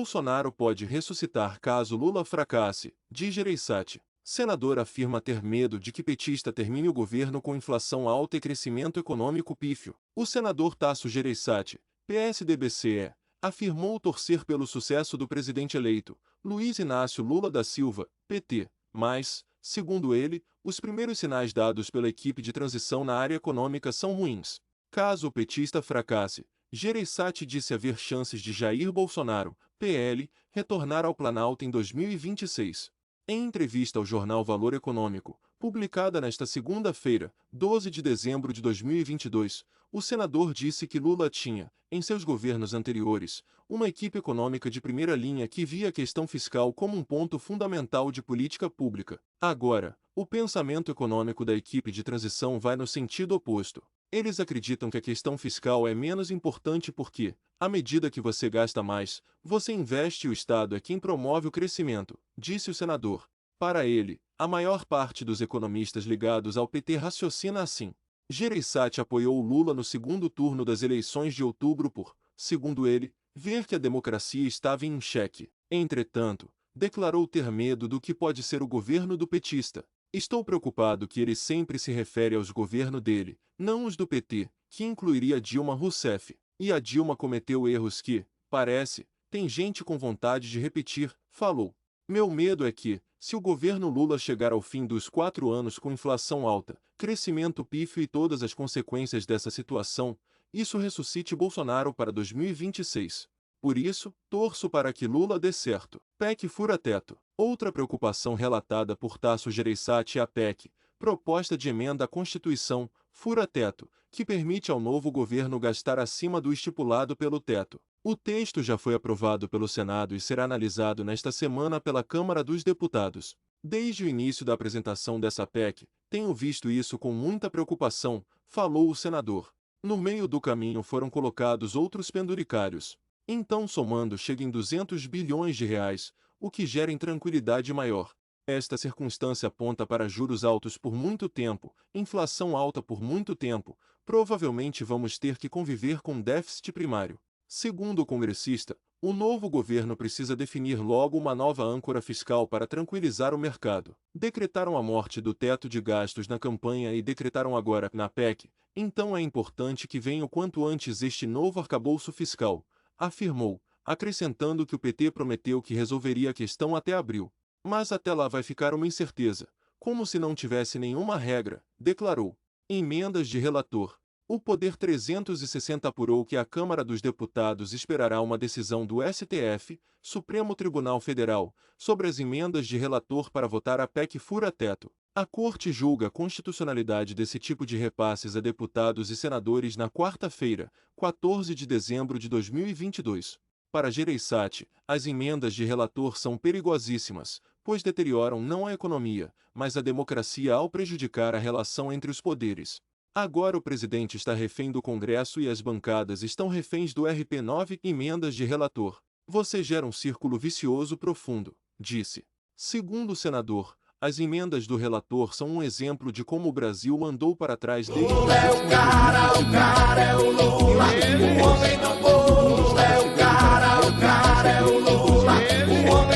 Bolsonaro pode ressuscitar caso Lula fracasse, diz Gereissati. Senador afirma ter medo de que petista termine o governo com inflação alta e crescimento econômico pífio. O senador Tasso Gereissati, PSDB-CE, afirmou torcer pelo sucesso do presidente eleito, Luiz Inácio Lula da Silva, PT, mas, segundo ele, os primeiros sinais dados pela equipe de transição na área econômica são ruins. Caso o petista fracasse, Gereissati disse haver chances de Jair Bolsonaro, PL, retornar ao Planalto em 2026. Em entrevista ao jornal Valor Econômico, publicada nesta segunda-feira, 12 de dezembro de 2022, o senador disse que Lula tinha, em seus governos anteriores, uma equipe econômica de primeira linha que via a questão fiscal como um ponto fundamental de política pública. Agora, o pensamento econômico da equipe de transição vai no sentido oposto. Eles acreditam que a questão fiscal é menos importante porque, à medida que você gasta mais, você investe e o Estado é quem promove o crescimento, disse o senador. Para ele, a maior parte dos economistas ligados ao PT raciocina assim. Gereissati apoiou Lula no segundo turno das eleições de outubro por, segundo ele, ver que a democracia estava em xeque. Entretanto, declarou ter medo do que pode ser o governo do petista. Estou preocupado que ele sempre se refere aos governos dele, não os do PT, que incluiria Dilma Rousseff. E a Dilma cometeu erros que, parece, tem gente com vontade de repetir, falou. Meu medo é que, se o governo Lula chegar ao fim dos 4 anos com inflação alta, crescimento pífio e todas as consequências dessa situação, isso ressuscite Bolsonaro para 2026. Por isso, torço para que Lula dê certo. PEC fura-teto. Outra preocupação relatada por Tasso Gereissati é a PEC, proposta de emenda à Constituição, fura-teto, que permite ao novo governo gastar acima do estipulado pelo teto. O texto já foi aprovado pelo Senado e será analisado nesta semana pela Câmara dos Deputados. Desde o início da apresentação dessa PEC, tenho visto isso com muita preocupação, falou o senador. No meio do caminho foram colocados outros penduricários. Então, somando, chega em 200 bilhões de reais, o que gera intranquilidade maior. Esta circunstância aponta para juros altos por muito tempo, inflação alta por muito tempo, provavelmente vamos ter que conviver com déficit primário. Segundo o congressista, o novo governo precisa definir logo uma nova âncora fiscal para tranquilizar o mercado. Decretaram a morte do teto de gastos na campanha e decretaram agora, na PEC, então é importante que venha o quanto antes este novo arcabouço fiscal, afirmou, acrescentando que o PT prometeu que resolveria a questão até abril. Mas até lá vai ficar uma incerteza, como se não tivesse nenhuma regra, declarou. Emendas de relator. O Poder 360 apurou que a Câmara dos Deputados esperará uma decisão do STF, Supremo Tribunal Federal, sobre as emendas de relator para votar a PEC fura-teto. A Corte julga a constitucionalidade desse tipo de repasses a deputados e senadores na quarta-feira, 14 de dezembro de 2022. Para Gereissati, as emendas de relator são perigosíssimas, pois deterioram não a economia, mas a democracia ao prejudicar a relação entre os poderes. Agora o presidente está refém do Congresso e as bancadas estão reféns do RP9 emendas de relator. Você gera um círculo vicioso profundo, disse. Segundo o senador, as emendas do relator são um exemplo de como o Brasil andou para trás desde... Lula é o cara é o Lula, o homem do povo é o cara é o Lula, o homem